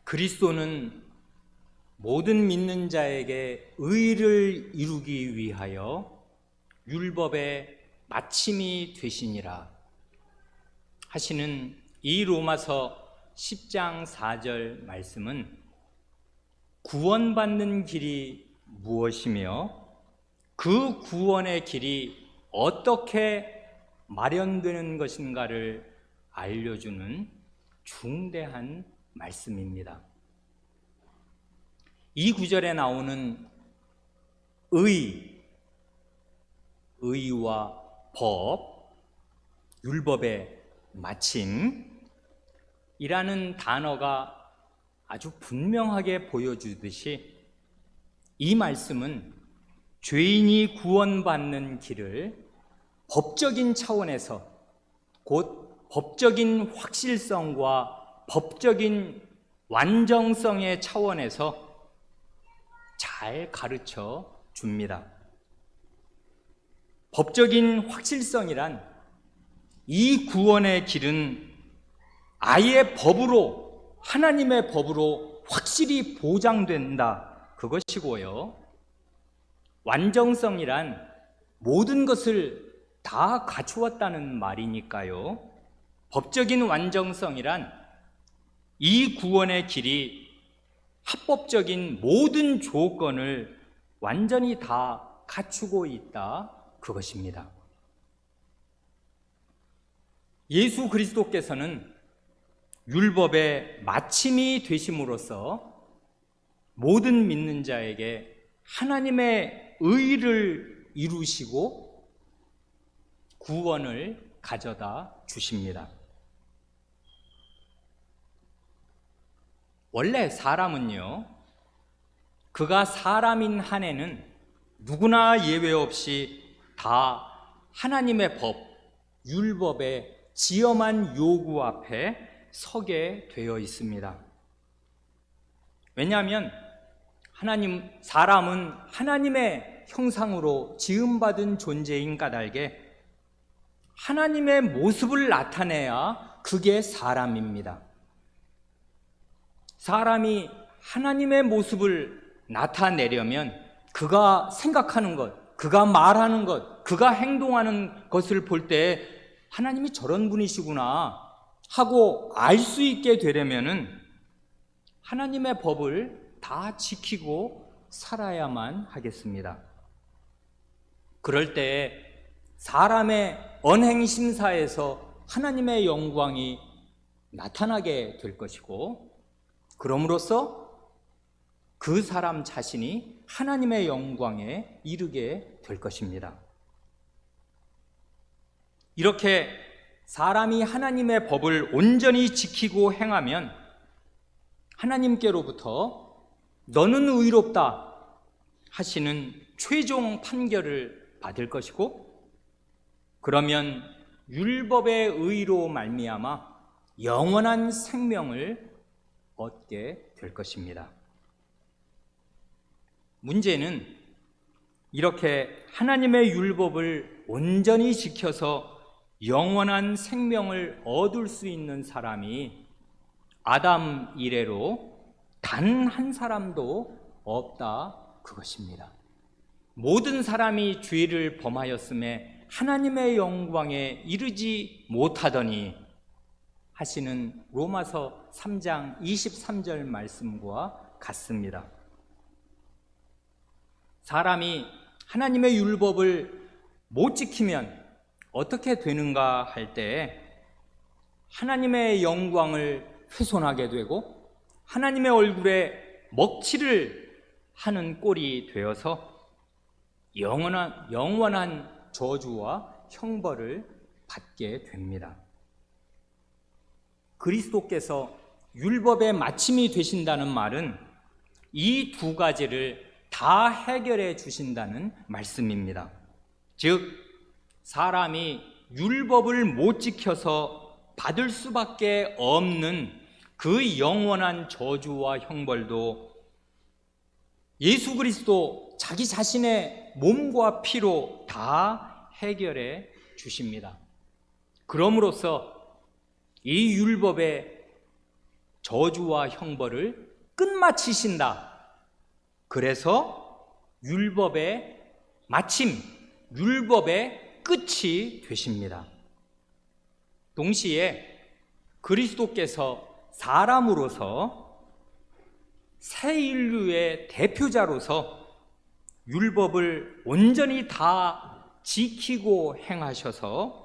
그리스도는 모든 믿는 자에게 의를 이루기 위하여 율법의 마침이 되시니라 하시는 이 로마서 10장 4절 말씀은 구원받는 길이 무엇이며 그 구원의 길이 어떻게 마련되는 것인가를 알려주는 중대한 말씀입니다. 이 구절에 나오는 의와 법, 율법의 마침이라는 단어가 아주 분명하게 보여주듯이 이 말씀은 죄인이 구원받는 길을 법적인 차원에서 곧 법적인 확실성과 법적인 완정성의 차원에서 잘 가르쳐 줍니다. 법적인 확실성이란 이 구원의 길은 아예 법으로, 하나님의 법으로 확실히 보장된다, 그것이고요. 완정성이란 모든 것을 다 갖추었다는 말이니까요. 법적인 완정성이란 이 구원의 길이 합법적인 모든 조건을 완전히 다 갖추고 있다, 그것입니다. 예수 그리스도께서는 율법의 마침이 되심으로써 모든 믿는 자에게 하나님의 의를 이루시고 구원을 가져다 주십니다. 원래 사람은요, 그가 사람인 한에는 누구나 예외 없이 다 하나님의 법, 율법의 지엄한 요구 앞에 서게 되어 있습니다. 왜냐하면 사람은 하나님의 형상으로 지음받은 존재인 까닭에 하나님의 모습을 나타내야 그게 사람입니다. 사람이 하나님의 모습을 나타내려면 그가 생각하는 것, 그가 말하는 것, 그가 행동하는 것을 볼 때 하나님이 저런 분이시구나 하고 알 수 있게 되려면은 하나님의 법을 다 지키고 살아야만 하겠습니다. 그럴 때 사람의 언행심사에서 하나님의 영광이 나타나게 될 것이고, 그럼으로써 그 사람 자신이 하나님의 영광에 이르게 될 것입니다. 이렇게 사람이 하나님의 법을 온전히 지키고 행하면 하나님께로부터 너는 의롭다 하시는 최종 판결을 받을 것이고, 그러면 율법의 의로 말미암아 영원한 생명을 얻게 될 것입니다. 문제는 이렇게 하나님의 율법을 온전히 지켜서 영원한 생명을 얻을 수 있는 사람이 아담 이래로 단 한 사람도 없다, 그것입니다. 모든 사람이 죄를 범하였음에 하나님의 영광에 이르지 못하더니 하시는 로마서 3장 23절 말씀과 같습니다. 사람이 하나님의 율법을 못 지키면 어떻게 되는가 할 때 하나님의 영광을 훼손하게 되고 하나님의 얼굴에 먹칠을 하는 꼴이 되어서 영원한 저주와 형벌을 받게 됩니다. 그리스도께서 율법의 마침이 되신다는 말은 이 두 가지를 다 해결해 주신다는 말씀입니다. 즉, 사람이 율법을 못 지켜서 받을 수밖에 없는 그 영원한 저주와 형벌도 예수 그리스도 자기 자신의 몸과 피로 다 해결해 주십니다. 그럼으로써 이 율법의 저주와 형벌을 끝마치신다. 그래서 마침 율법의 끝이 되십니다. 동시에 그리스도께서 사람으로서 새 인류의 대표자로서 율법을 온전히 다 지키고 행하셔서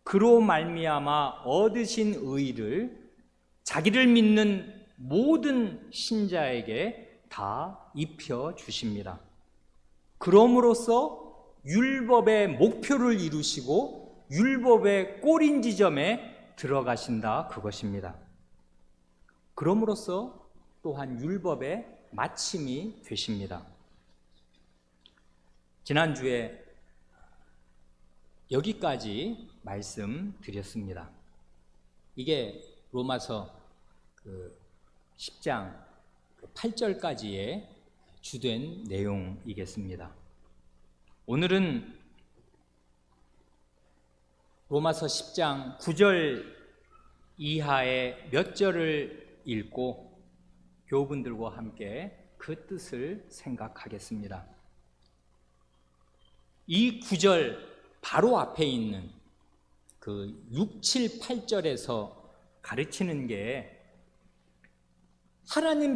그로 말미암아 얻으신 의를 자기를 믿는 모든 신자에게 다 입혀 주십니다. 그럼으로써 율법의 목표를 이루시고 율법의 꼬린 지점에 들어가신다, 그것입니다. 그럼으로써 또한 율법의 마침이 되십니다. 지난주에 여기까지 말씀드렸습니다. 이게 로마서 10장 8절까지의 주된 내용이겠습니다. 오늘은 로마서 10장 9절 이하의 몇 절을 읽고 교우분들과 함께 그 뜻을 생각하겠습니다. 이 9절 바로 앞에 있는 그 6, 7, 8절에서 가르치는 게 하나님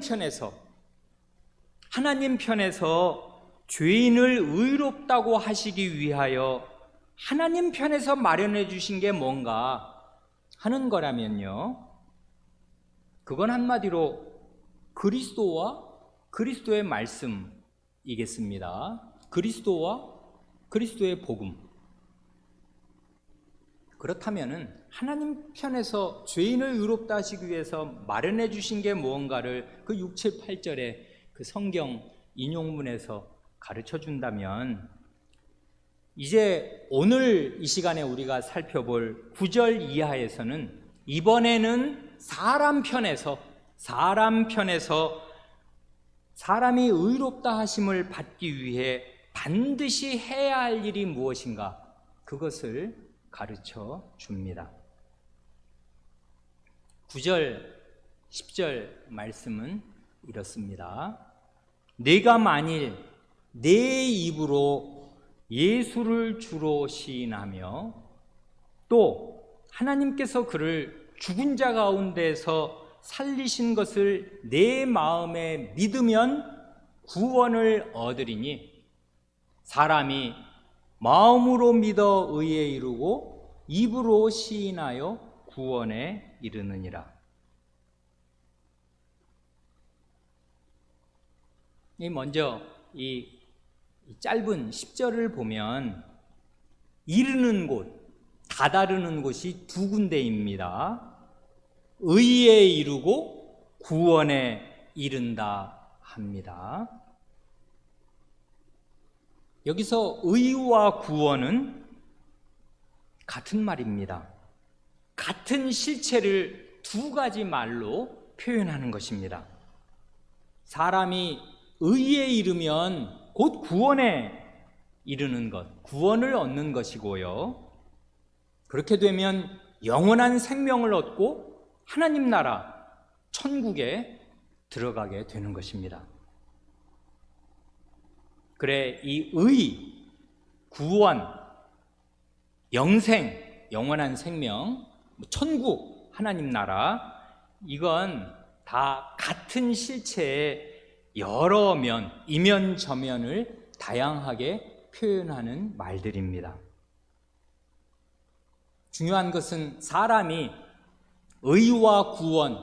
편에서 죄인을 의롭다고 하시기 위하여 하나님 편에서 마련해 주신 게 뭔가 하는 거라면요, 그건 한마디로 그리스도와 그리스도의 말씀이겠습니다. 그리스도와 그리스도의 복음. 그렇다면은 하나님 편에서 죄인을 의롭다 하시기 위해서 마련해 주신 게 무언가를 그 6, 7, 8절의 그 성경 인용문에서 가르쳐 준다면, 이제 오늘 이 시간에 우리가 살펴볼 9절 이하에서는 이번에는 사람 편에서 사람이 의롭다 하심을 받기 위해 반드시 해야 할 일이 무엇인가, 그것을 가르쳐 줍니다. 9절, 10절 말씀은 이렇습니다. 내가 만일 내 입으로 예수를 주로 시인하며 또 하나님께서 그를 죽은 자 가운데서 살리신 것을 내 마음에 믿으면 구원을 얻으리니, 사람이 마음으로 믿어 의에 이르고 입으로 시인하여 구원에 이르느니라. 먼저 이 짧은 10절을 보면 이르는 곳, 다다르는 곳이 두 군데입니다. 의에 이르고 구원에 이른다 합니다. 여기서 의와 구원은 같은 말입니다. 같은 실체를 두 가지 말로 표현하는 것입니다. 사람이 의에 이르면 곧 구원에 이르는 것, 구원을 얻는 것이고요, 그렇게 되면 영원한 생명을 얻고 하나님 나라, 천국에 들어가게 되는 것입니다. 그래, 이 의, 구원, 영생, 영원한 생명, 천국, 하나님 나라, 이건 다 같은 실체의 여러 면, 이면 저면을 다양하게 표현하는 말들입니다. 중요한 것은 사람이 의와 구원,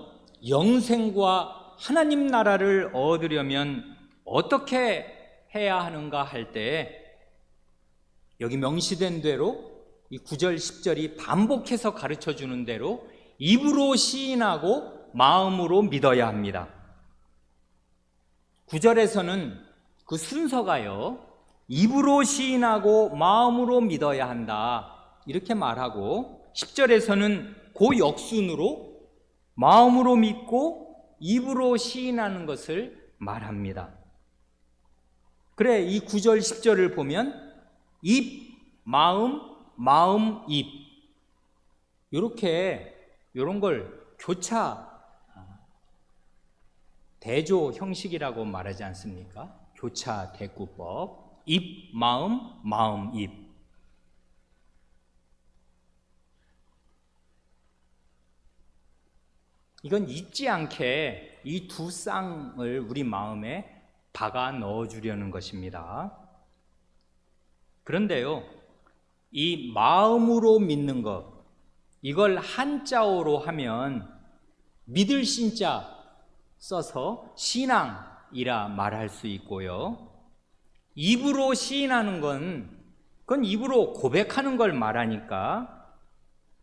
영생과 하나님 나라를 얻으려면 어떻게 해야 하는가 할 때, 여기 명시된 대로 이 9절 10절이 반복해서 가르쳐 주는 대로 입으로 시인하고 마음으로 믿어야 합니다. 9절에서는 그 순서가요, 입으로 시인하고 마음으로 믿어야 한다, 이렇게 말하고, 10절에서는 그 역순으로 마음으로 믿고 입으로 시인하는 것을 말합니다. 그래, 이 9절 10절을 보면 입, 마음, 마음, 입, 이런 걸 교차 대조 형식이라고 말하지 않습니까? 교차 대구법, 입, 마음, 마음, 입. 이건 잊지 않게 이 두 쌍을 우리 마음에 박아 넣어주려는 것입니다. 그런데요, 이 마음으로 믿는 것, 이걸 한자어로 하면 믿을 신자 써서 신앙이라 말할 수 있고요, 입으로 시인하는 그건 입으로 고백하는 걸 말하니까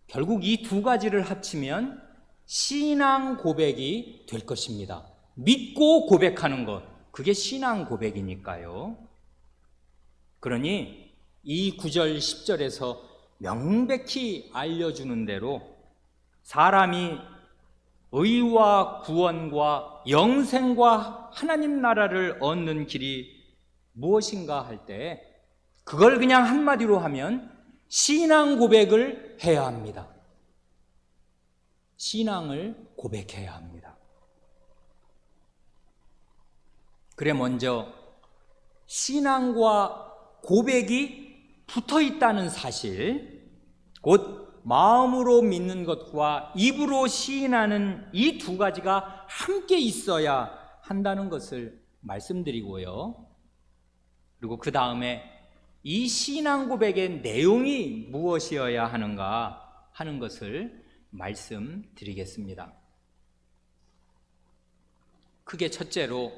결국 이 두 가지를 합치면 신앙 고백이 될 것입니다. 믿고 고백하는 것, 그게 신앙 고백이니까요. 그러니 이 9절 10절에서 명백히 알려주는 대로 사람이 의와 구원과 영생과 하나님 나라를 얻는 길이 무엇인가 할 때 그걸 그냥 한마디로 하면 신앙 고백을 해야 합니다. 신앙을 고백해야 합니다. 그래, 먼저 신앙과 고백이 붙어 있다는 사실, 곧 마음으로 믿는 것과 입으로 시인하는 이 두 가지가 함께 있어야 한다는 것을 말씀드리고요, 그리고 그 다음에 이 신앙 고백의 내용이 무엇이어야 하는가 하는 것을 말씀드리겠습니다. 크게 첫째로,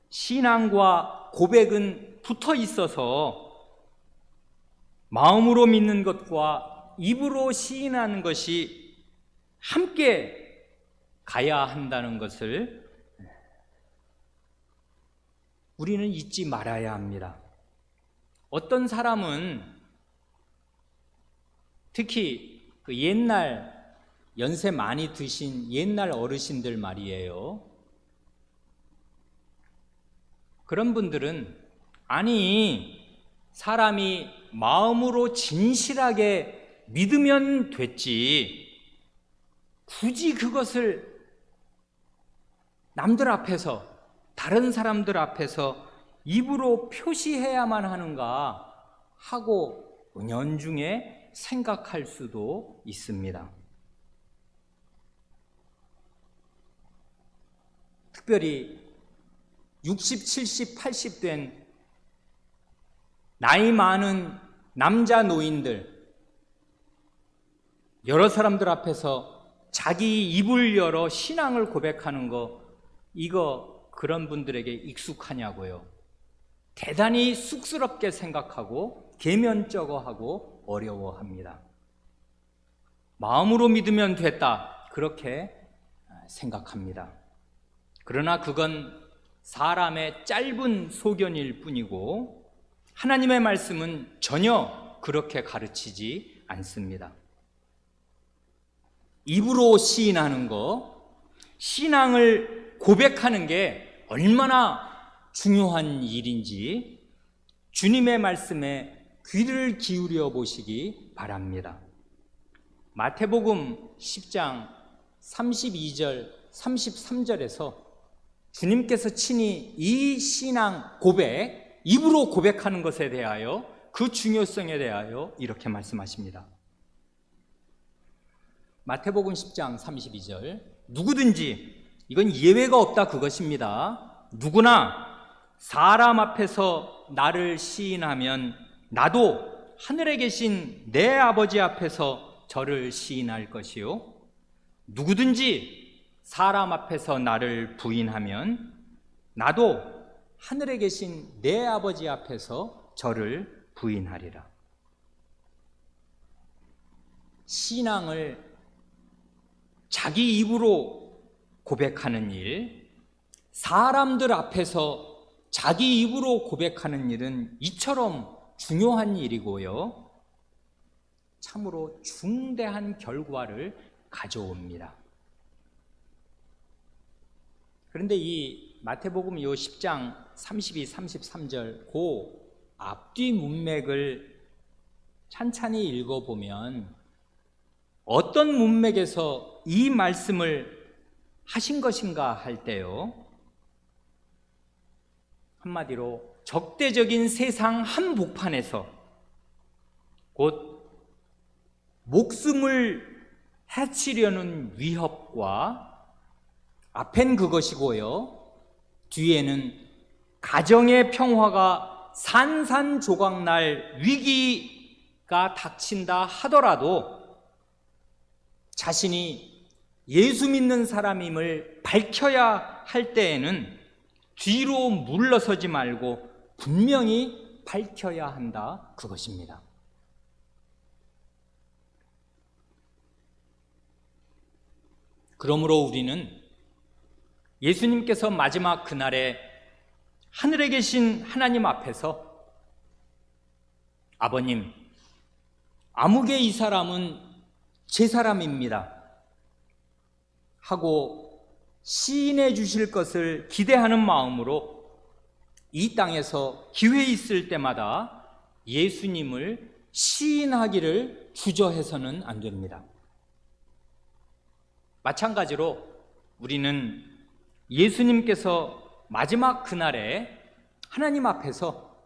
신앙과 고백은 붙어 있어서 마음으로 믿는 것과 입으로 시인하는 것이 함께 가야 한다는 것을 우리는 잊지 말아야 합니다. 어떤 사람은 특히 그 옛날 연세 많이 드신 옛날 어르신들 말이에요. 그런 분들은 아니, 사람이 마음으로 진실하게 믿으면 됐지, 굳이 그것을 남들 앞에서, 다른 사람들 앞에서 입으로 표시해야만 하는가 하고 은연중에 생각할 수도 있습니다. 특별히 60, 70, 80 된 나이 많은 남자 노인들, 여러 사람들 앞에서 자기 입을 열어 신앙을 고백하는 거, 이거 그런 분들에게 익숙하냐고요. 대단히 쑥스럽게 생각하고 계면쩍어하고 어려워합니다. 마음으로 믿으면 됐다, 그렇게 생각합니다. 그러나 그건 사람의 짧은 소견일 뿐이고 하나님의 말씀은 전혀 그렇게 가르치지 않습니다. 입으로 시인하는 거, 신앙을 고백하는 게 얼마나 중요한 일인지 주님의 말씀에 귀를 기울여 보시기 바랍니다. 마태복음 10장 32절 33절에서 주님께서 친히 이 신앙 고백, 입으로 고백하는 것에 대하여, 그 중요성에 대하여 이렇게 말씀하십니다. 마태복음 10장 32절, 누구든지, 이건 예외가 없다 그것입니다. 누구나 사람 앞에서 나를 시인하면 나도 하늘에 계신 내 아버지 앞에서 저를 시인할 것이요, 누구든지 사람 앞에서 나를 부인하면 나도 하늘에 계신 내 아버지 앞에서 저를 부인하리라. 신앙을 자기 입으로 고백하는 일, 사람들 앞에서 자기 입으로 고백하는 일은 이처럼 중요한 일이고요, 참으로 중대한 결과를 가져옵니다. 그런데 이 마태복음 요 10장 32, 33절 그 앞뒤 문맥을 찬찬히 읽어보면 어떤 문맥에서 이 말씀을 하신 것인가 할 때요, 한마디로 적대적인 세상 한복판에서 곧 목숨을 해치려는 위협과 앞엔 그것이고요, 뒤에는 가정의 평화가 산산조각날 위기가 닥친다 하더라도 자신이 예수 믿는 사람임을 밝혀야 할 때에는 뒤로 물러서지 말고 분명히 밝혀야 한다, 그것입니다. 그러므로 우리는 예수님께서 마지막 그날에 하늘에 계신 하나님 앞에서 아버님, 아무개 이 사람은 제 사람입니다 하고 시인해 주실 것을 기대하는 마음으로 이 땅에서 기회 있을 때마다 예수님을 시인하기를 주저해서는 안 됩니다. 마찬가지로 우리는 예수님께서 마지막 그날에 하나님 앞에서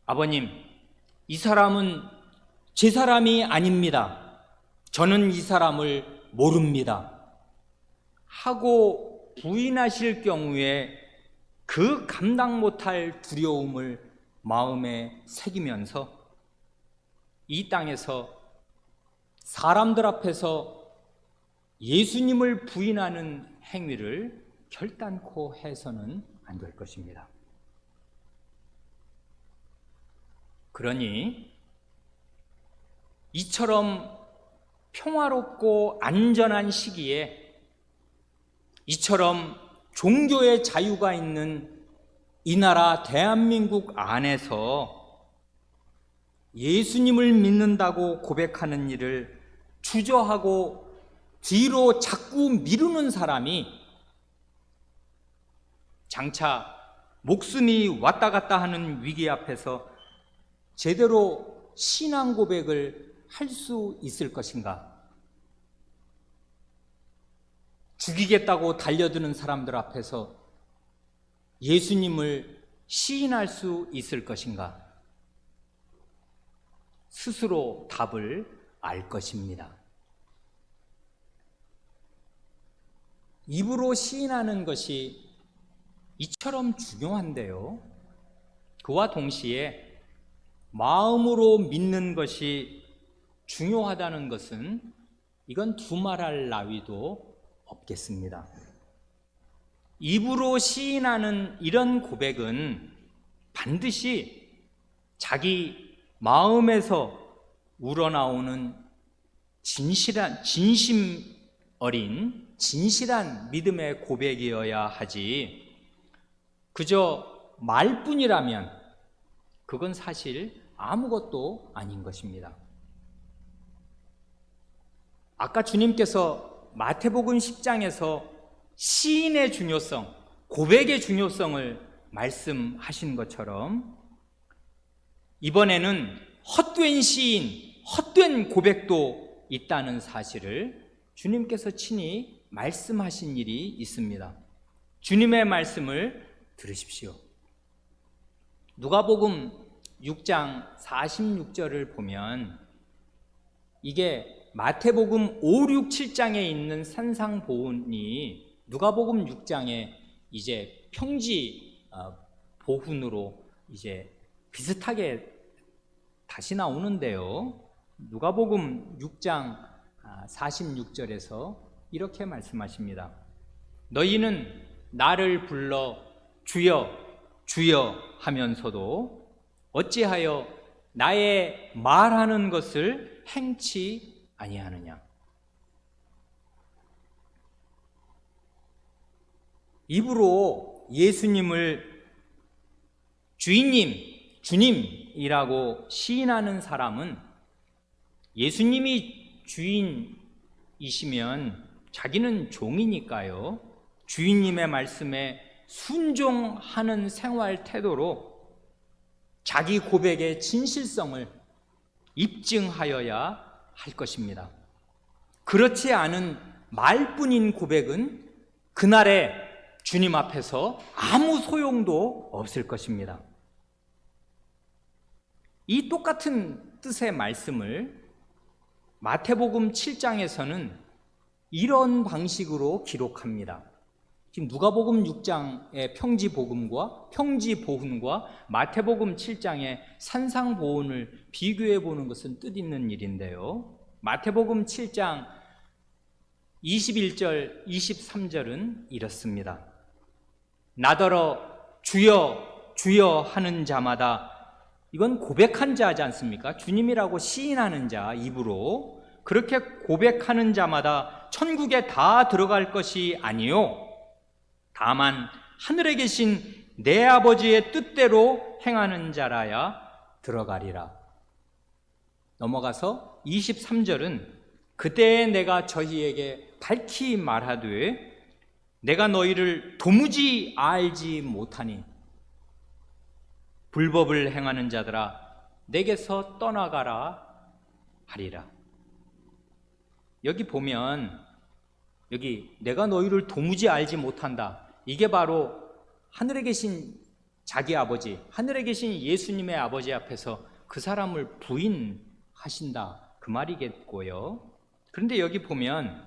아버님, 이 사람은 제 사람이 아닙니다, 저는 이 사람을 모릅니다 하고 부인하실 경우에 그 감당 못할 두려움을 마음에 새기면서 이 땅에서 사람들 앞에서 예수님을 부인하는 행위를 결단코 해서는 안 될 것입니다. 그러니 이처럼 평화롭고 안전한 시기에, 이처럼 종교의 자유가 있는 이 나라 대한민국 안에서 예수님을 믿는다고 고백하는 일을 주저하고 뒤로 자꾸 미루는 사람이 장차 목숨이 왔다 갔다 하는 위기 앞에서 제대로 신앙 고백을 할 수 있을 것인가? 죽이겠다고 달려드는 사람들 앞에서 예수님을 시인할 수 있을 것인가? 스스로 답을 알 것입니다. 입으로 시인하는 것이 이처럼 중요한데요, 그와 동시에 마음으로 믿는 것이 중요하다는 것은 이건 두말할 나위도 없겠습니다. 입으로 시인하는 이런 고백은 반드시 자기 마음에서 우러나오는 진심 어린 진실한 믿음의 고백이어야 하지, 그저 말뿐이라면 그건 사실 아무것도 아닌 것입니다. 아까 주님께서 마태복음 10장에서 시인의 중요성, 고백의 중요성을 말씀하신 것처럼 이번에는 헛된 시인, 헛된 고백도 있다는 사실을 주님께서 친히 말씀하신 일이 있습니다. 주님의 말씀을 들으십시오. 누가복음 6장 46절을 보면 이게 마태복음 5, 6, 7장에 있는 산상보훈이 누가복음 6장에 이제 평지 보훈으로 이제 비슷하게 다시 나오는데요, 누가복음 6장 46절에서 이렇게 말씀하십니다. 너희는 나를 불러 주여 주여 하면서도 어찌하여 나의 말하는 것을 행치 아니하느냐. 입으로 예수님을 주인님, 주님이라고 시인하는 사람은 예수님이 주인이시면 자기는 종이니까요, 주인님의 말씀에 순종하는 생활 태도로 자기 고백의 진실성을 입증하여야 할 것입니다. 그렇지 않은 말뿐인 고백은 그날에 주님 앞에서 아무 소용도 없을 것입니다. 이 똑같은 뜻의 말씀을 마태복음 7장에서는 이런 방식으로 기록합니다. 지금 누가복음 6장의 평지복음과 평지보훈과 마태복음 7장의 산상보훈을 비교해 보는 것은 뜻있는 일인데요. 마태복음 7장 21절, 23절은 이렇습니다. 나더러 주여 주여 하는 자마다, 이건 고백한 자지 않습니까? 주님이라고 시인하는 자, 입으로 그렇게 고백하는 자마다 천국에 다 들어갈 것이 아니요 다만 하늘에 계신 내 아버지의 뜻대로 행하는 자라야 들어가리라. 넘어가서 23절은 그때에 내가 저희에게 밝히 말하되 내가 너희를 도무지 알지 못하니 불법을 행하는 자들아 내게서 떠나가라 하리라. 여기 보면 여기 내가 너희를 도무지 알지 못한다, 이게 바로 하늘에 계신 자기 아버지, 하늘에 계신 예수님의 아버지 앞에서 그 사람을 부인하신다 그 말이겠고요. 그런데 여기 보면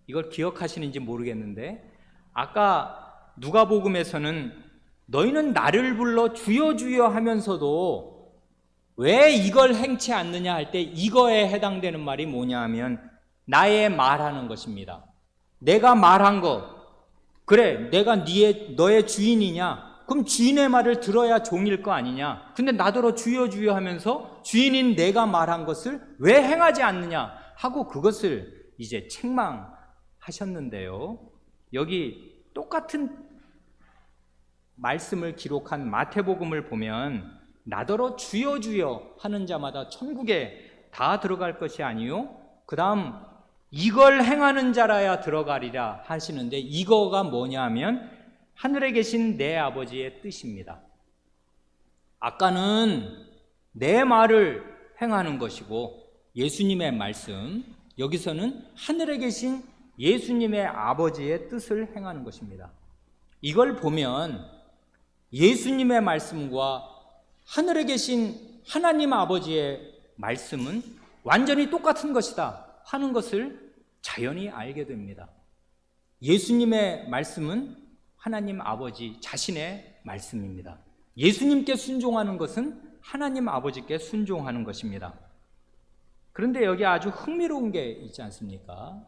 이걸 기억하시는지 모르겠는데 아까 누가복음에서는 너희는 나를 불러 주여 주여 하면서도 왜 이걸 행치 않느냐 할 때 이거에 해당되는 말이 뭐냐 하면 나의 말하는 것입니다. 내가 말한 거, 그래 내가 너의 주인이냐? 그럼 주인의 말을 들어야 종일 거 아니냐? 근데 나더러 주여 주여 하면서 주인인 내가 말한 것을 왜 행하지 않느냐 하고 그것을 이제 책망하셨는데요. 여기 똑같은 말씀을 기록한 마태복음을 보면 나더러 주여 주여 하는 자마다 천국에 다 들어갈 것이 아니요 그 다음 이걸 행하는 자라야 들어가리라 하시는데 이거가 뭐냐 하면 하늘에 계신 내 아버지의 뜻입니다. 아까는 내 말을 행하는 것이고 예수님의 말씀, 여기서는 하늘에 계신 예수님의 아버지의 뜻을 행하는 것입니다. 이걸 보면 예수님의 말씀과 하늘에 계신 하나님 아버지의 말씀은 완전히 똑같은 것이다 하는 것을 자연히 알게 됩니다. 예수님의 말씀은 하나님 아버지 자신의 말씀입니다. 예수님께 순종하는 것은 하나님 아버지께 순종하는 것입니다. 그런데 여기 아주 흥미로운 게 있지 않습니까?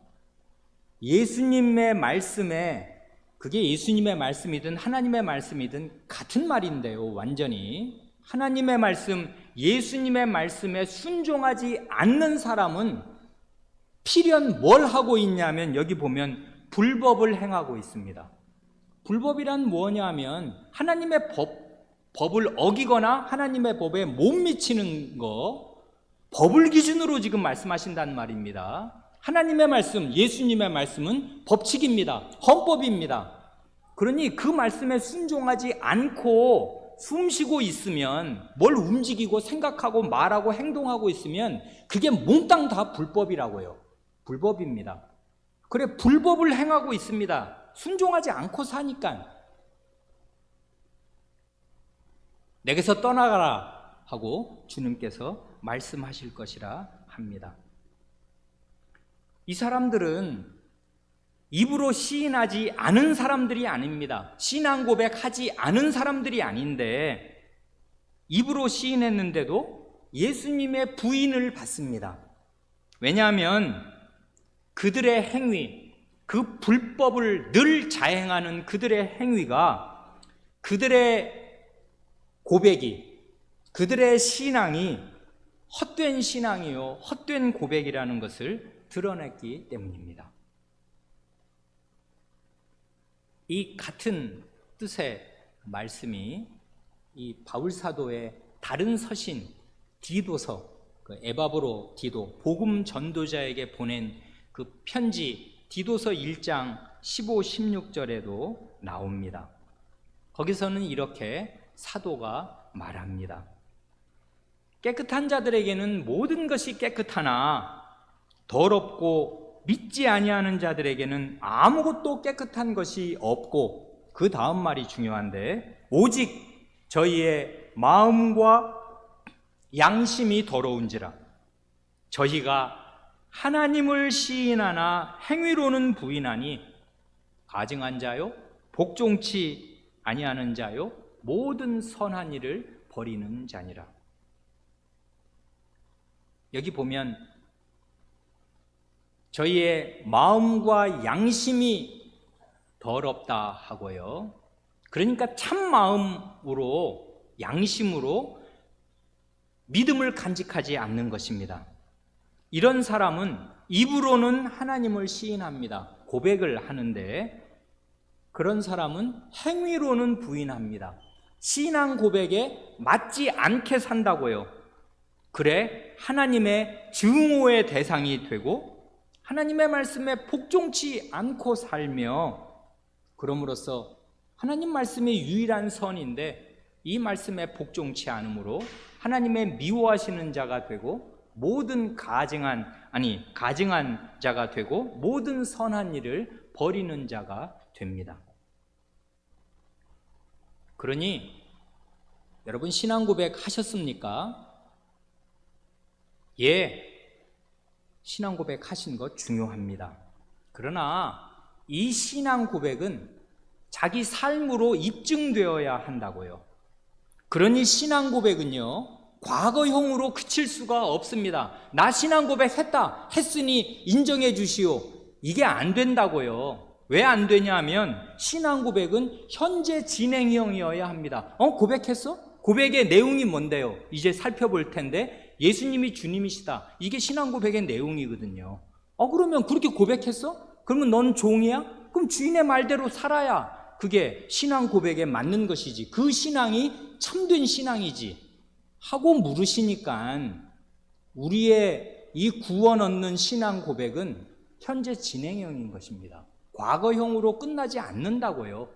예수님의 말씀에, 그게 예수님의 말씀이든 하나님의 말씀이든 같은 말인데요, 완전히. 하나님의 말씀, 예수님의 말씀에 순종하지 않는 사람은 필연 뭘 하고 있냐면 여기 보면 불법을 행하고 있습니다. 불법이란 뭐냐 하면 하나님의 법을 어기거나 하나님의 법에 못 미치는 거, 법을 기준으로 지금 말씀하신다는 말입니다. 하나님의 말씀, 예수님의 말씀은 법칙입니다. 헌법입니다. 그러니 그 말씀에 순종하지 않고 숨쉬고 있으면, 뭘 움직이고 생각하고 말하고 행동하고 있으면 그게 몽땅 다 불법이라고요. 불법입니다. 그래, 불법을 행하고 있습니다. 순종하지 않고 사니까. 내게서 떠나가라 하고 주님께서 말씀하실 것이라 합니다. 이 사람들은 입으로 시인하지 않은 사람들이 아닙니다. 신앙 고백하지 않은 사람들이 아닌데 입으로 시인했는데도 예수님의 부인을 받습니다. 왜냐하면 그들의 행위, 그 불법을 늘 자행하는 그들의 행위가, 그들의 고백이, 그들의 신앙이 헛된 신앙이요 헛된 고백이라는 것을 드러냈기 때문입니다. 이 같은 뜻의 말씀이 이 바울 사도의 다른 서신 디도서, 그 에바브로 디도, 복음 전도자에게 보낸 그 편지 디도서 1장 15, 16절에도 나옵니다. 거기서는 이렇게 사도가 말합니다. 깨끗한 자들에게는 모든 것이 깨끗하나 더럽고 믿지 아니하는 자들에게는 아무것도 깨끗한 것이 없고 그 다음 말이 중요한데, 오직 저희의 마음과 양심이 더러운지라 저희가 하나님을 시인하나 행위로는 부인하니 가증한 자요 복종치 아니하는 자요 모든 선한 일을 버리는 자니라. 여기 보면 저희의 마음과 양심이 더럽다 하고요, 그러니까 참 마음으로 양심으로 믿음을 간직하지 않는 것입니다. 이런 사람은 입으로는 하나님을 시인합니다. 고백을 하는데 그런 사람은 행위로는 부인합니다. 신앙 고백에 맞지 않게 산다고요. 그래 하나님의 증오의 대상이 되고 하나님의 말씀에 복종치 않고 살며, 그럼으로써 하나님 말씀이 유일한 선인데 이 말씀에 복종치 않으므로 하나님의 미워하시는 자가 되고 모든 가증한 자가 되고 모든 선한 일을 버리는 자가 됩니다. 그러니 여러분 신앙 고백 하셨습니까? 예, 신앙 고백 하신 것 중요합니다. 그러나 이 신앙 고백은 자기 삶으로 입증되어야 한다고요. 그러니 신앙 고백은요, 과거형으로 그칠 수가 없습니다. 나 신앙 고백했다, 했으니 인정해 주시오, 이게 안 된다고요. 왜 안 되냐 하면 신앙 고백은 현재 진행형이어야 합니다. 고백했어? 고백의 내용이 뭔데요? 이제 살펴볼 텐데 예수님이 주님이시다, 이게 신앙 고백의 내용이거든요. 그러면 그렇게 고백했어? 그러면 넌 종이야? 그럼 주인의 말대로 살아야 그게 신앙 고백에 맞는 것이지, 그 신앙이 참된 신앙이지 하고 물으시니까 우리의 이 구원 얻는 신앙 고백은 현재 진행형인 것입니다. 과거형으로 끝나지 않는다고요.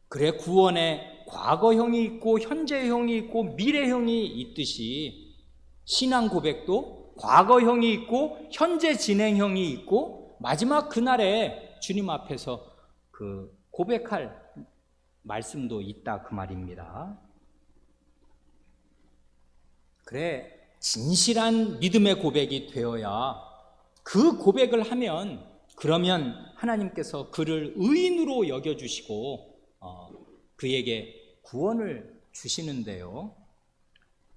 그래 구원에 과거형이 있고 현재형이 있고 미래형이 있듯이 신앙 고백도 과거형이 있고 현재 진행형이 있고 마지막 그날에 주님 앞에서 그 고백할 말씀도 있다, 그 말입니다. 그래 진실한 믿음의 고백이 되어야, 그 고백을 하면 그러면 하나님께서 그를 의인으로 여겨주시고 그에게 구원을 주시는데요,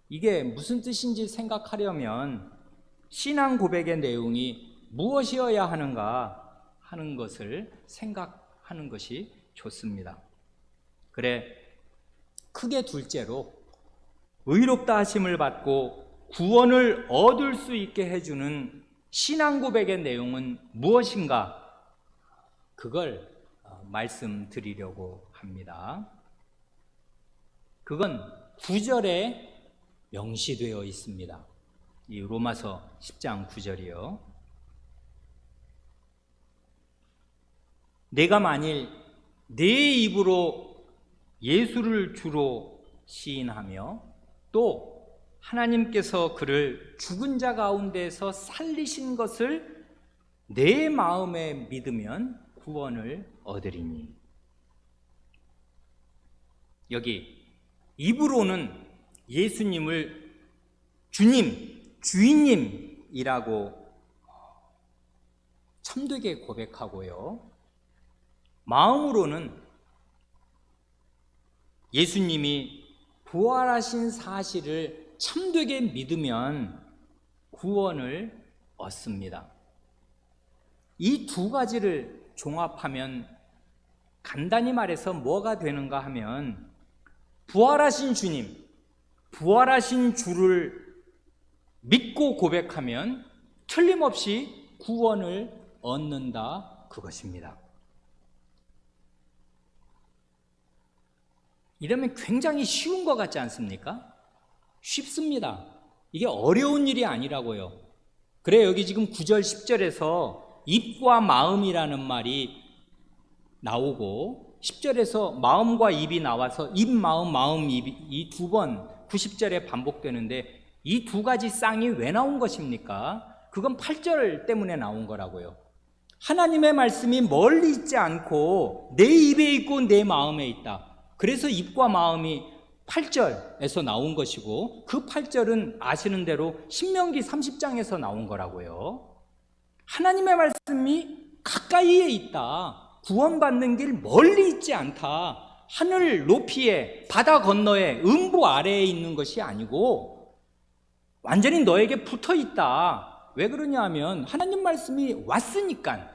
이게 무슨 뜻인지 생각하려면 신앙 고백의 내용이 무엇이어야 하는가 하는 것을 생각하는 것이 좋습니다. 그래 크게 둘째로 의롭다 하심을 받고 구원을 얻을 수 있게 해주는 신앙 고백의 내용은 무엇인가, 그걸 말씀드리려고 합니다. 그건 9절에 명시되어 있습니다. 이 로마서 10장 9절이요. 내가 만일 내 입으로 예수를 주로 시인하며 또 하나님께서 그를 죽은 자 가운데서 살리신 것을 내 마음에 믿으면 구원을 얻으리니. 여기 입으로는 예수님을 주님, 주인님이라고 참되게 고백하고요, 마음으로는 예수님이 부활하신 사실을 참되게 믿으면 구원을 얻습니다. 이 두 가지를 종합하면 간단히 말해서 뭐가 되는가 하면, 부활하신 주님, 부활하신 주를 믿고 고백하면 틀림없이 구원을 얻는다, 그것입니다. 이러면 굉장히 쉬운 것 같지 않습니까? 쉽습니다. 이게 어려운 일이 아니라고요. 그래 여기 지금 9절 10절에서 입과 마음이라는 말이 나오고 10절에서 마음과 입이 나와서 입, 마음, 입, 이 두 번 90절에 반복되는데 이 두 가지 쌍이 왜 나온 것입니까? 그건 8절 때문에 나온 거라고요. 하나님의 말씀이 멀리 있지 않고 내 입에 있고 내 마음에 있다. 그래서 입과 마음이 8절에서 나온 것이고, 그 8절은 아시는 대로 신명기 30장에서 나온 거라고요. 하나님의 말씀이 가까이에 있다. 구원받는 길 멀리 있지 않다. 하늘 높이에, 바다 건너에, 음부 아래에 있는 것이 아니고 완전히 너에게 붙어 있다. 왜 그러냐 하면 하나님 말씀이 왔으니까.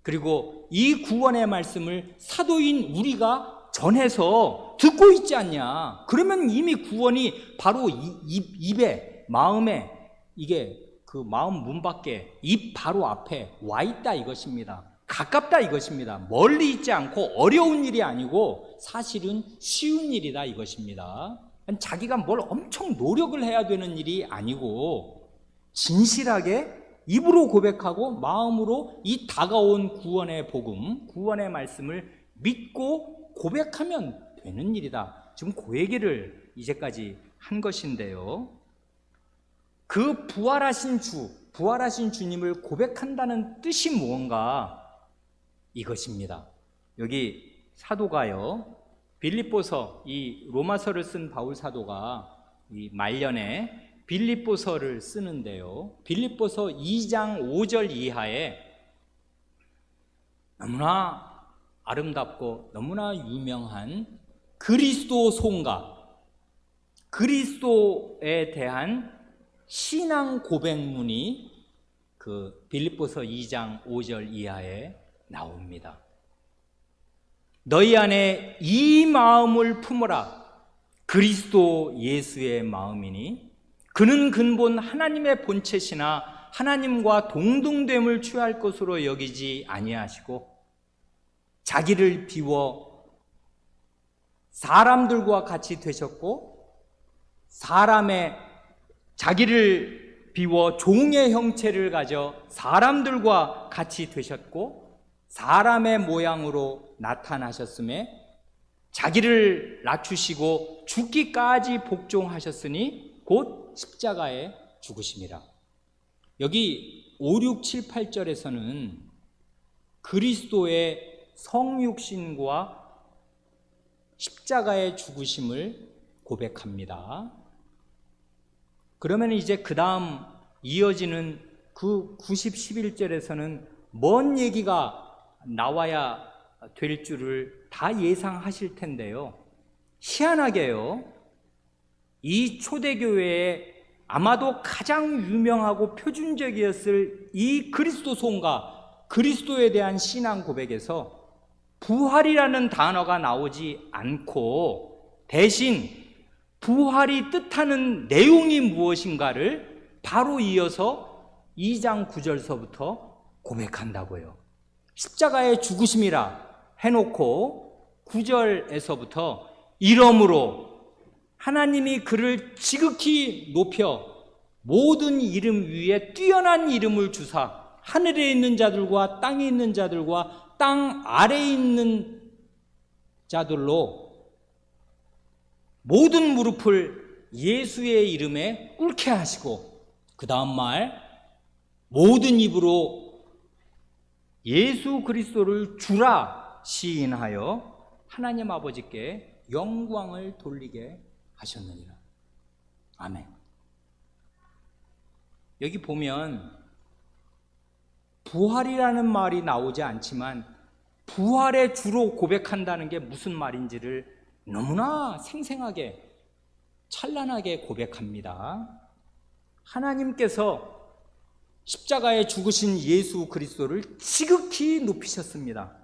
그리고 이 구원의 말씀을 사도인 우리가 전해서 듣고 있지 않냐. 그러면 이미 구원이 바로 입에, 마음에, 이게 그 마음 문 밖에, 입 바로 앞에 와 있다 이것입니다. 가깝다 이것입니다. 멀리 있지 않고 어려운 일이 아니고 사실은 쉬운 일이다 이것입니다. 자기가 뭘 엄청 노력을 해야 되는 일이 아니고 진실하게 입으로 고백하고 마음으로 이 다가온 구원의 복음, 구원의 말씀을 믿고 고백하면 되는 일이다. 지금 그 얘기를 이제까지 한 것인데요. 그 부활하신 주, 부활하신 주님을 고백한다는 뜻이 무언가? 이것입니다. 여기 사도가요, 빌립보서, 이 로마서를 쓴 바울 사도가 이 말년에 빌립보서를 쓰는데요, 빌립보서 2장 5절 이하에 너무나 아름답고 너무나 유명한 그리스도 송가, 그리스도에 대한 신앙 고백문이 그 빌립보서 2장 5절 이하에 나옵니다. 너희 안에 이 마음을 품어라. 그리스도 예수의 마음이니 그는 근본 하나님의 본체시나 하나님과 동등됨을 취할 것으로 여기지 아니하시고 자기를 비워 사람들과 같이 되셨고 자기를 비워 종의 형체를 가져 사람들과 같이 되셨고 사람의 모양으로 나타나셨음에 자기를 낮추시고 죽기까지 복종하셨으니 곧 십자가에 죽으심이라. 여기 5, 6, 7, 8절에서는 그리스도의 성육신과 십자가의 죽으심을 고백합니다. 그러면 이제 그 다음 이어지는 그 90, 11절에서는 뭔 얘기가 나와야 될 줄을 다 예상하실 텐데요. 희한하게요, 이 초대교회에 아마도 가장 유명하고 표준적이었을 이 그리스도 송가, 그리스도에 대한 신앙 고백에서 부활이라는 단어가 나오지 않고 대신 부활이 뜻하는 내용이 무엇인가를 바로 이어서 2장 9절서부터 고백한다고요. 십자가의 죽으심이라 해놓고 9절에서부터 이러므로 하나님이 그를 지극히 높여 모든 이름 위에 뛰어난 이름을 주사 하늘에 있는 자들과 땅에 있는 자들과 땅 아래에 있는 자들로 모든 무릎을 예수의 이름에 꿇게 하시고, 그 다음 말, 모든 입으로 예수 그리스도를 주라 시인하여 하나님 아버지께 영광을 돌리게 하셨느니라. 아멘. 여기 보면 부활이라는 말이 나오지 않지만 부활의 주로 고백한다는 게 무슨 말인지를 너무나 생생하게 찬란하게 고백합니다. 하나님께서 십자가에 죽으신 예수 그리스도를 지극히 높이셨습니다.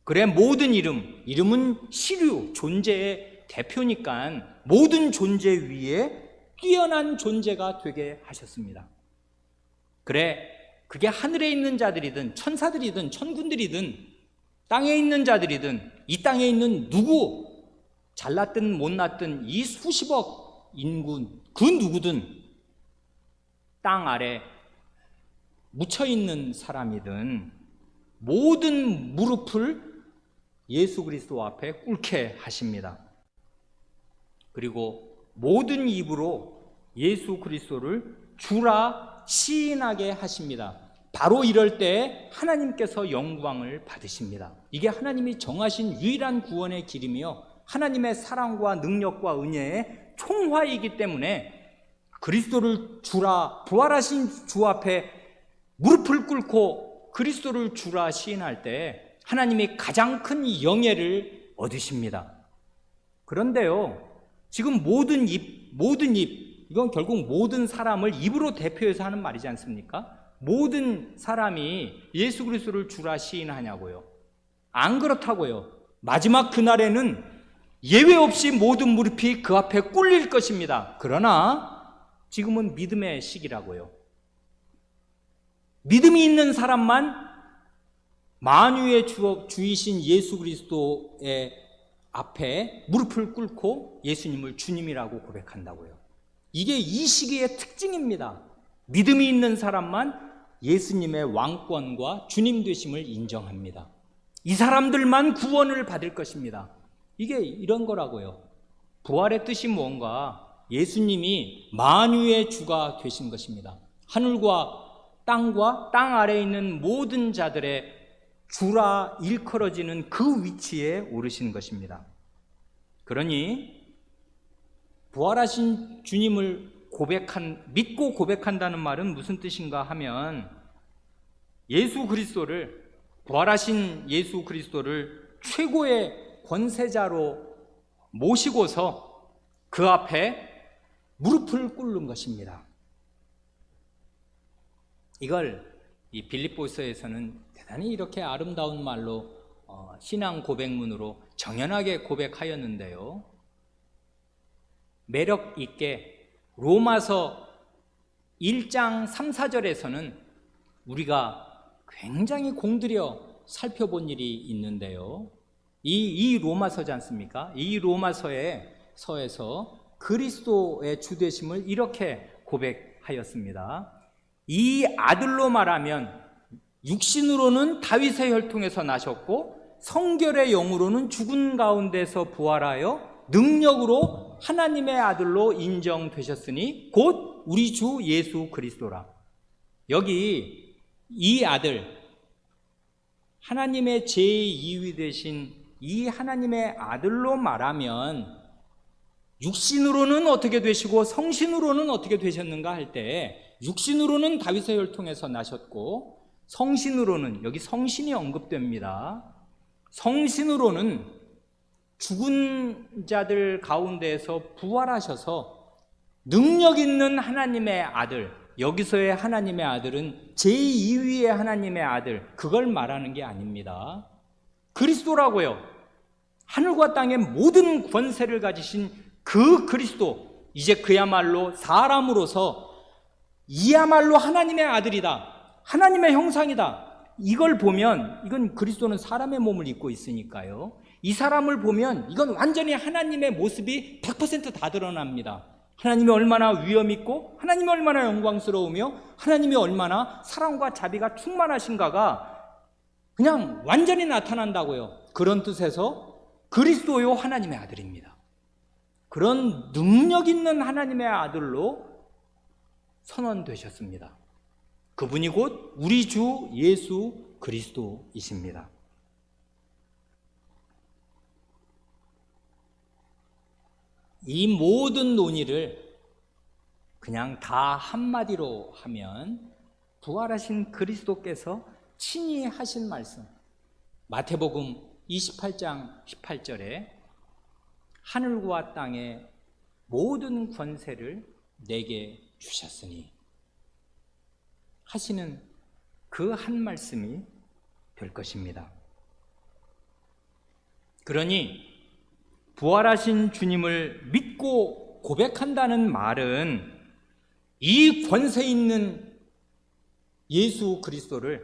그래 모든 이름은 시류, 존재의 대표니까 모든 존재 위에 뛰어난 존재가 되게 하셨습니다. 그래 그게 하늘에 있는 자들이든 천사들이든 천군들이든 땅에 있는 자들이든 이 땅에 있는 누구, 잘났든 못났든 이 수십억 인구 그 누구든 땅 아래 묻혀있는 사람이든 모든 무릎을 예수 그리스도 앞에 꿇게 하십니다. 그리고 모든 입으로 예수 그리스도를 주라 시인하게 하십니다. 바로 이럴 때 하나님께서 영광을 받으십니다. 이게 하나님이 정하신 유일한 구원의 길이며 하나님의 사랑과 능력과 은혜의 총화이기 때문에 그리스도를 주라, 부활하신 주 앞에 무릎을 꿇고 그리스도를 주라 시인할 때 하나님이 가장 큰 영예를 얻으십니다. 그런데요, 지금 모든 입, 이건 결국 모든 사람을 입으로 대표해서 하는 말이지 않습니까? 모든 사람이 예수 그리스도를 주라 시인하냐고요? 안 그렇다고요. 마지막 그날에는 예외 없이 모든 무릎이 그 앞에 꿇릴 것입니다. 그러나 지금은 믿음의 시기라고요. 믿음이 있는 사람만 만유의 주이신 예수 그리스도의 앞에 무릎을 꿇고 예수님을 주님이라고 고백한다고요. 이게 이 시기의 특징입니다. 믿음이 있는 사람만 예수님의 왕권과 주님 되심을 인정합니다. 이 사람들만 구원을 받을 것입니다. 이게 이런 거라고요. 부활의 뜻이 뭔가? 예수님이 만유의 주가 되신 것입니다. 하늘과 땅과 땅 아래에 있는 모든 자들의 주라 일컬어지는 그 위치에 오르신 것입니다. 그러니 부활하신 주님을 믿고 고백한다는 말은 무슨 뜻인가 하면 예수 그리스도를, 부활하신 예수 그리스도를 최고의 권세자로 모시고서 그 앞에 무릎을 꿇는 것입니다. 이걸 이 빌립보서에서는 대단히 이렇게 아름다운 말로 신앙 고백문으로 정연하게 고백하였는데요, 매력 있게 로마서 1장 3, 4절에서는 우리가 굉장히 공들여 살펴본 일이 있는데요, 이 로마서지 않습니까? 이 로마서에서 그리스도의 주되심을 이렇게 고백하였습니다. 이 아들로 말하면 육신으로는 다윗의 혈통에서 나셨고 성결의 영으로는 죽은 가운데서 부활하여 능력으로 하나님의 아들로 인정되셨으니 곧 우리 주 예수 그리스도라. 여기 이 아들, 하나님의 제2위 되신 이 하나님의 아들로 말하면 육신으로는 어떻게 되시고 성신으로는 어떻게 되셨는가 할 때, 육신으로는 다윗의 혈통에서 나셨고 성신으로는, 여기 성신이 언급됩니다. 성신으로는 죽은 자들 가운데에서 부활하셔서 능력 있는 하나님의 아들, 여기서의 하나님의 아들은 제2위의 하나님의 아들, 그걸 말하는 게 아닙니다. 그리스도라고요. 하늘과 땅의 모든 권세를 가지신 그 그리스도, 이제 그야말로 사람으로서 이야말로 하나님의 아들이다, 하나님의 형상이다. 이걸 보면, 이건 그리스도는 사람의 몸을 입고 있으니까요, 이 사람을 보면 이건 완전히 하나님의 모습이 100% 다 드러납니다. 하나님이 얼마나 위엄 있고 하나님이 얼마나 영광스러우며 하나님이 얼마나 사랑과 자비가 충만하신가가 그냥 완전히 나타난다고요. 그런 뜻에서 그리스도요 하나님의 아들입니다. 그런 능력 있는 하나님의 아들로 선언되셨습니다. 그분이 곧 우리 주 예수 그리스도이십니다. 이 모든 논의를 그냥 다 한마디로 하면 부활하신 그리스도께서 친히 하신 말씀, 마태복음 28장 18절에 하늘과 땅의 모든 권세를 내게 주셨으니 하시는 그 한 말씀이 될 것입니다. 그러니 부활하신 주님을 믿고 고백한다는 말은 이 권세 있는 예수 그리스도를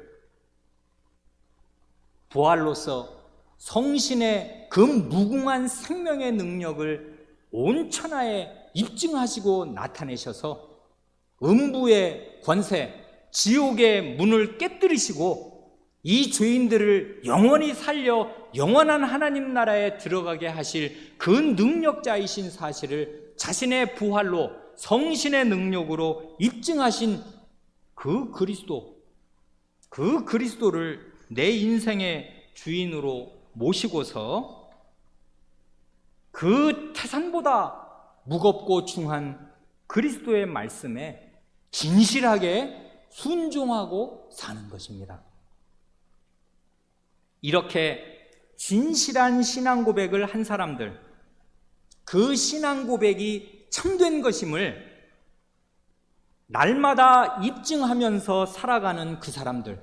부활로서 성신의 그 무궁한 생명의 능력을 온 천하에 입증하시고 나타내셔서 음부의 권세, 지옥의 문을 깨뜨리시고 이 죄인들을 영원히 살려 영원한 하나님 나라에 들어가게 하실 그 능력자이신 사실을 자신의 부활로 성신의 능력으로 입증하신 그 그리스도, 그 그리스도를 내 인생의 주인으로 모시고서 그 태산보다 무겁고 중한 그리스도의 말씀에 진실하게 순종하고 사는 것입니다. 이렇게 진실한 신앙 고백을 한 사람들, 그 신앙 고백이 참된 것임을 날마다 입증하면서 살아가는 그 사람들,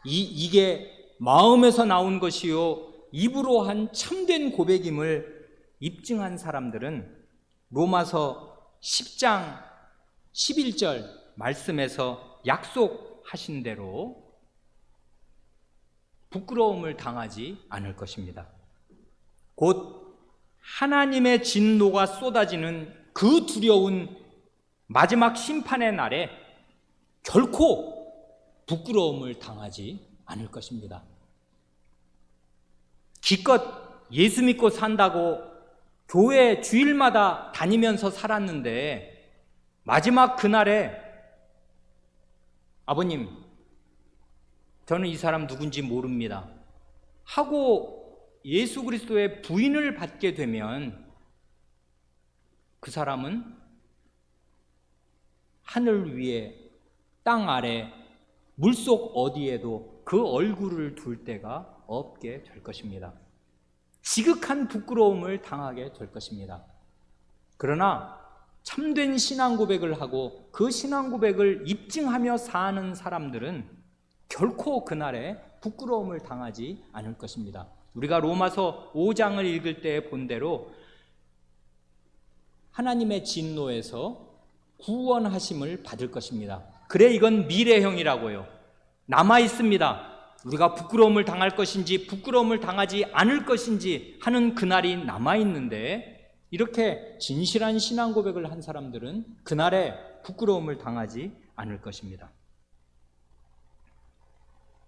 이게 마음에서 나온 것이요 입으로 한 참된 고백임을 입증한 사람들은 로마서 10장 11절 말씀에서 약속하신 대로 부끄러움을 당하지 않을 것입니다. 곧 하나님의 진노가 쏟아지는 그 두려운 마지막 심판의 날에 결코 부끄러움을 당하지 않을 것입니다. 기껏 예수 믿고 산다고 교회 주일마다 다니면서 살았는데 마지막 그날에 아버님, 저는 이 사람 누군지 모릅니다 하고 예수 그리스도의 부인을 받게 되면 그 사람은 하늘 위에 땅 아래 물속 어디에도 그 얼굴을 둘 데가 없게 될 것입니다. 지극한 부끄러움을 당하게 될 것입니다. 그러나 참된 신앙 고백을 하고 그 신앙 고백을 입증하며 사는 사람들은 결코 그날에 부끄러움을 당하지 않을 것입니다. 우리가 로마서 5장을 읽을 때 본 대로 하나님의 진노에서 구원하심을 받을 것입니다. 그래, 이건 미래형이라고요. 남아 있습니다. 우리가 부끄러움을 당할 것인지 부끄러움을 당하지 않을 것인지 하는 그날이 남아 있는데, 이렇게 진실한 신앙 고백을 한 사람들은 그날에 부끄러움을 당하지 않을 것입니다.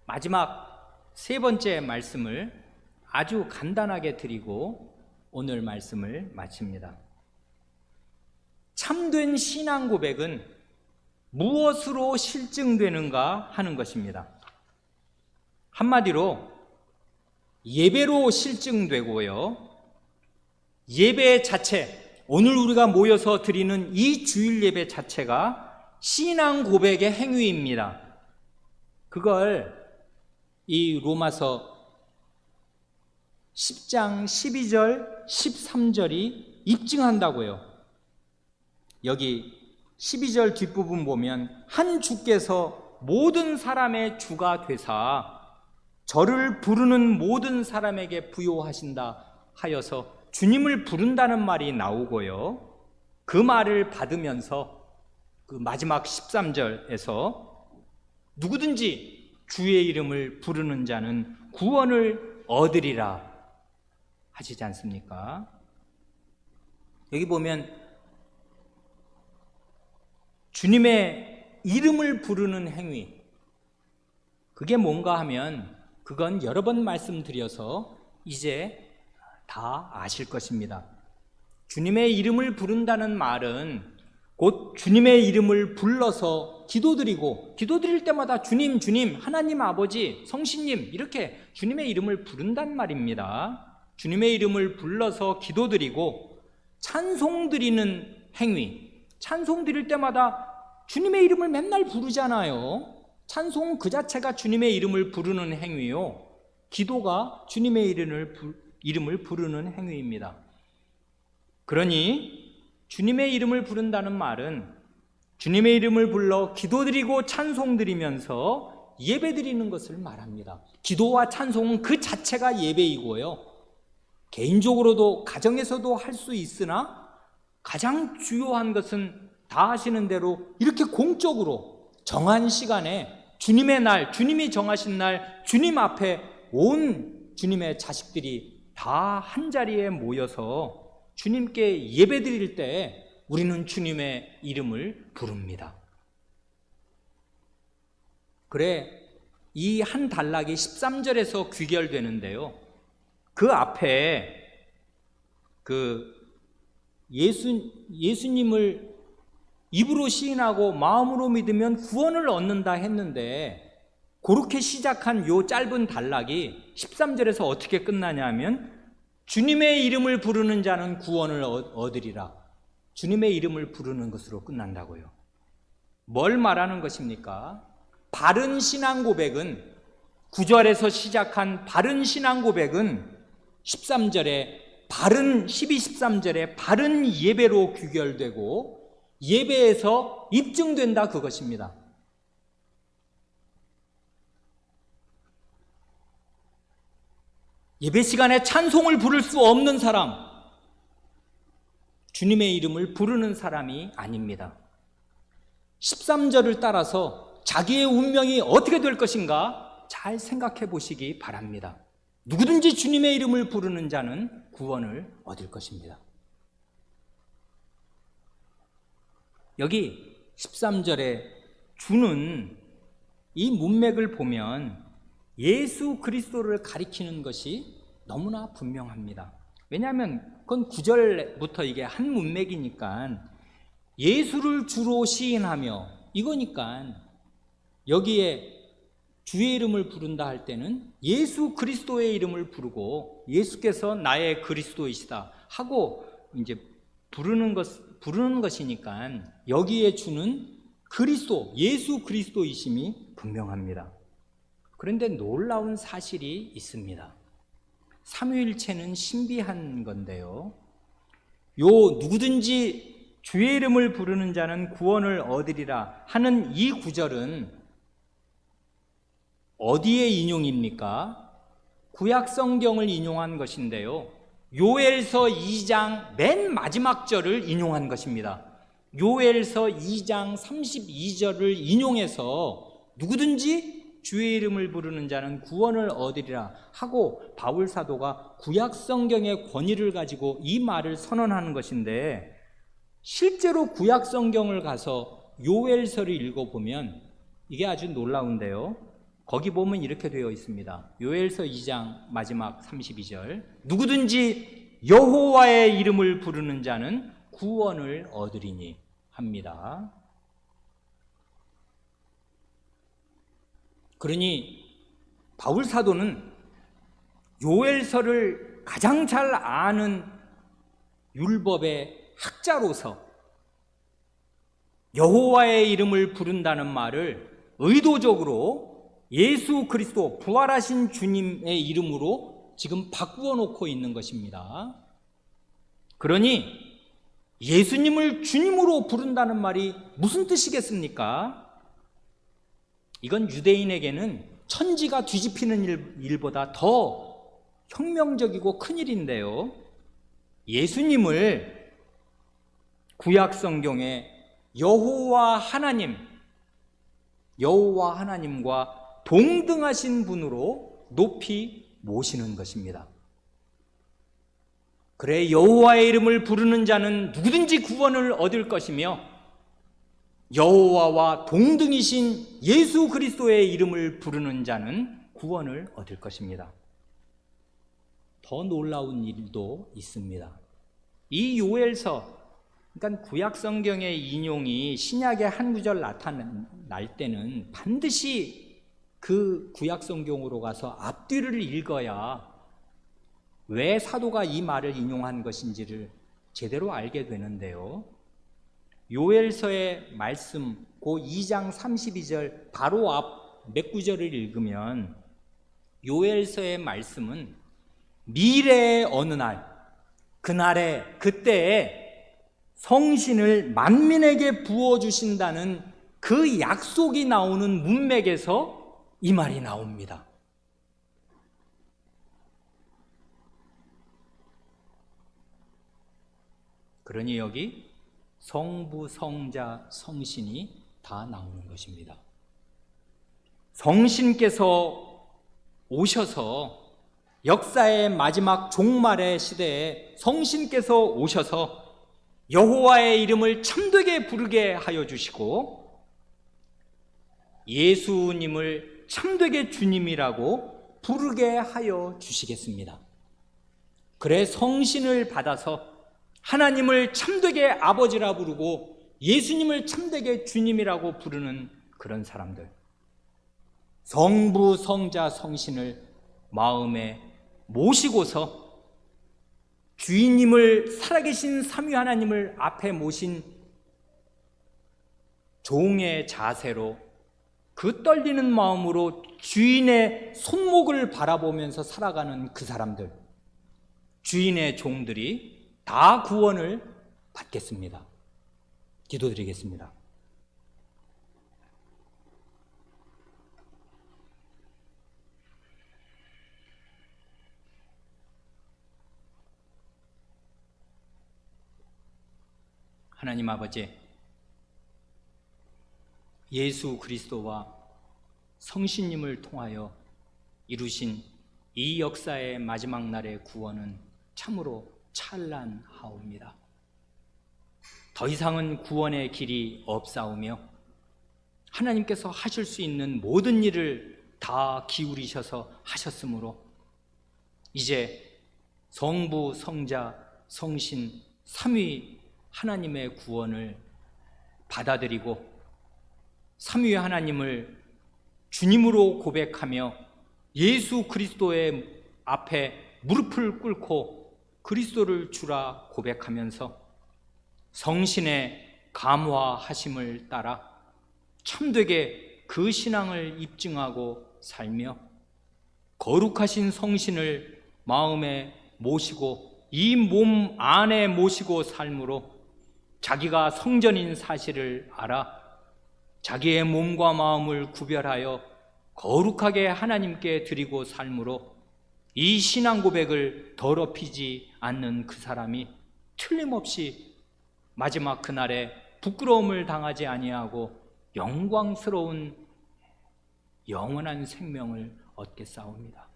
마지막 세 번째 말씀을 아주 간단하게 드리고 오늘 말씀을 마칩니다. 참된 신앙 고백은 무엇으로 실증되는가 하는 것입니다. 한마디로 예배로 실증되고요, 예배 자체, 오늘 우리가 모여서 드리는 이 주일 예배 자체가 신앙 고백의 행위입니다. 그걸 이 로마서 10장 12절 13절이 입증한다고요. 여기 12절 뒷부분 보면 한 주께서 모든 사람의 주가 되사 저를 부르는 모든 사람에게 부요하신다 하여서 주님을 부른다는 말이 나오고요, 그 말을 받으면서 그 마지막 13절에서 누구든지 주의 이름을 부르는 자는 구원을 얻으리라 하시지 않습니까? 여기 보면 주님의 이름을 부르는 행위, 그게 뭔가 하면 그건 여러 번 말씀드려서 이제 다 아실 것입니다. 주님의 이름을 부른다는 말은 곧 주님의 이름을 불러서 기도드릴 때마다 주님, 주님, 하나님 아버지, 성신님, 이렇게 주님의 이름을 부른단 말입니다. 주님의 이름을 불러서 기도드리고 찬송드리는 행위, 찬송드릴 때마다 주님의 이름을 맨날 부르잖아요. 찬송 그 자체가 주님의 이름을 부르는 행위요, 기도가 주님의 이름을 부르는 행위입니다. 그러니 주님의 이름을 부른다는 말은 주님의 이름을 불러 기도드리고 찬송드리면서 예배드리는 것을 말합니다. 기도와 찬송은 그 자체가 예배이고요, 개인적으로도 가정에서도 할 수 있으나 가장 주요한 것은 다 아시는 대로 이렇게 공적으로 정한 시간에 주님의 날, 주님이 정하신 날, 주님 앞에 온 주님의 자식들이 다 한자리에 모여서 주님께 예배드릴 때 우리는 주님의 이름을 부릅니다. 그래, 이 한 단락이 13절에서 귀결되는데요, 그 앞에 예수님을 입으로 시인하고 마음으로 믿으면 구원을 얻는다 했는데 그렇게 시작한 요 짧은 단락이 13절에서 어떻게 끝나냐면 주님의 이름을 부르는 자는 구원을 얻으리라. 주님의 이름을 부르는 것으로 끝난다고요. 뭘 말하는 것입니까? 바른 신앙 고백은 9절에서 시작한 바른 신앙 고백은 13절에 바른 12, 13절에 바른 예배로 귀결되고 예배에서 입증된다 그것입니다. 예배 시간에 찬송을 부를 수 없는 사람, 주님의 이름을 부르는 사람이 아닙니다. 13절을 따라서 자기의 운명이 어떻게 될 것인가 잘 생각해 보시기 바랍니다. 누구든지 주님의 이름을 부르는 자는 구원을 얻을 것입니다. 여기 13절에 주는 이 문맥을 보면 예수 그리스도를 가리키는 것이 너무나 분명합니다. 왜냐하면 그건 9절부터 이게 한 문맥이니까 예수를 주로 시인하며 이거니까 여기에 주의 이름을 부른다 할 때는 예수 그리스도의 이름을 부르고 예수께서 나의 그리스도이시다 하고 이제 부르는 것이니까 여기에 주는 그리스도, 예수 그리스도이심이 분명합니다. 그런데 놀라운 사실이 있습니다. 삼위일체는 신비한 건데요. 요 누구든지 주의 이름을 부르는 자는 구원을 얻으리라 하는 이 구절은 어디의 인용입니까? 구약 성경을 인용한 것인데요. 요엘서 2장 맨 마지막 절을 인용한 것입니다. 요엘서 2장 32절을 인용해서 누구든지 주의 이름을 부르는 자는 구원을 얻으리라 하고 바울 사도가 구약 성경의 권위를 가지고 이 말을 선언하는 것인데 실제로 구약 성경을 가서 요엘서를 읽어보면 이게 아주 놀라운데요. 거기 보면 이렇게 되어 있습니다. 요엘서 2장 마지막 32절 누구든지 여호와의 이름을 부르는 자는 구원을 얻으리니 합니다. 그러니 바울 사도는 요엘서를 가장 잘 아는 율법의 학자로서 여호와의 이름을 부른다는 말을 의도적으로 예수 그리스도 부활하신 주님의 이름으로 지금 바꾸어 놓고 있는 것입니다. 그러니 예수님을 주님으로 부른다는 말이 무슨 뜻이겠습니까? 이건 유대인에게는 천지가 뒤집히는 일보다 더 혁명적이고 큰일인데요. 예수님을 구약 성경에 여호와 하나님과 동등하신 분으로 높이 모시는 것입니다. 그래 여호와의 이름을 부르는 자는 누구든지 구원을 얻을 것이며 여호와와 동등이신 예수 그리스도의 이름을 부르는 자는 구원을 얻을 것입니다. 더 놀라운 일도 있습니다. 이 요엘서, 그러니까 구약 성경의 인용이 신약의 한 구절 나타날 때는 반드시 그 구약 성경으로 가서 앞뒤를 읽어야 왜 사도가 이 말을 인용한 것인지를 제대로 알게 되는데요. 요엘서의 말씀, 그 2장 32절 바로 앞 몇 구절을 읽으면 요엘서의 말씀은 미래의 어느 날, 그때에 성신을 만민에게 부어주신다는 그 약속이 나오는 문맥에서 이 말이 나옵니다. 그러니 여기 성부, 성자, 성신이 다 나오는 것입니다. 성신께서 오셔서 역사의 마지막 종말의 시대에 성신께서 오셔서 여호와의 이름을 참되게 부르게 하여 주시고 예수님을 참되게 주님이라고 부르게 하여 주시겠습니다. 그래 성신을 받아서 하나님을 참되게 아버지라 부르고 예수님을 참되게 주님이라고 부르는 그런 사람들, 성부, 성자, 성신을 마음에 모시고서 주인님을, 살아계신 삼위 하나님을 앞에 모신 종의 자세로 그 떨리는 마음으로 주인의 손목을 바라보면서 살아가는 그 사람들, 주인의 종들이 다 구원을 받겠습니다. 기도드리겠습니다. 하나님 아버지, 예수 그리스도와 성신님을 통하여 이루신 이 역사의 마지막 날의 구원은 참으로 찬란하옵니다. 더 이상은 구원의 길이 없사오며 하나님께서 하실 수 있는 모든 일을 다 기울이셔서 하셨으므로 이제 성부, 성자, 성신, 삼위 하나님의 구원을 받아들이고 삼위 하나님을 주님으로 고백하며 예수 그리스도의 앞에 무릎을 꿇고 그리스도를 주라 고백하면서 성신의 감화하심을 따라 참되게 그 신앙을 입증하고 살며 거룩하신 성신을 마음에 모시고 이 몸 안에 모시고 삶으로 자기가 성전인 사실을 알아 자기의 몸과 마음을 구별하여 거룩하게 하나님께 드리고 삶으로 이 신앙 고백을 더럽히지 않는 그 사람이 틀림없이 마지막 그날에 부끄러움을 당하지 아니하고 영광스러운 영원한 생명을 얻겠사옵니다.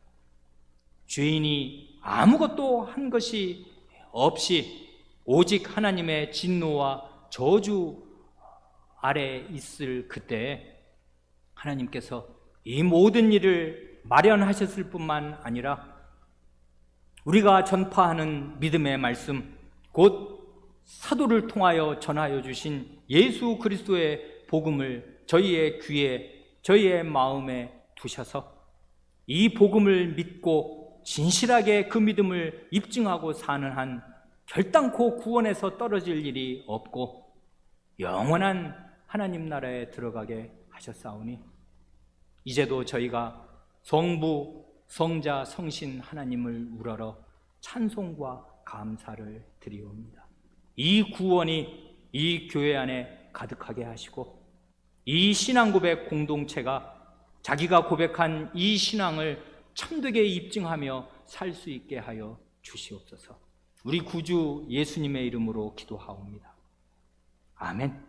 죄인이 아무것도 한 것이 없이 오직 하나님의 진노와 저주 아래 있을 그때에 하나님께서 이 모든 일을 마련하셨을 뿐만 아니라 우리가 전파하는 믿음의 말씀, 곧 사도를 통하여 전하여 주신 예수 그리스도의 복음을 저희의 귀에, 저희의 마음에 두셔서 이 복음을 믿고 진실하게 그 믿음을 입증하고 사는 한 결단코 구원에서 떨어질 일이 없고 영원한 하나님 나라에 들어가게 하셨사오니 이제도 저희가 성부, 성자, 성신 하나님을 우러러 찬송과 감사를 드리옵니다. 이 구원이 이 교회 안에 가득하게 하시고 이 신앙 고백 공동체가 자기가 고백한 이 신앙을 참되게 입증하며 살 수 있게 하여 주시옵소서. 우리 구주 예수님의 이름으로 기도하옵니다. 아멘.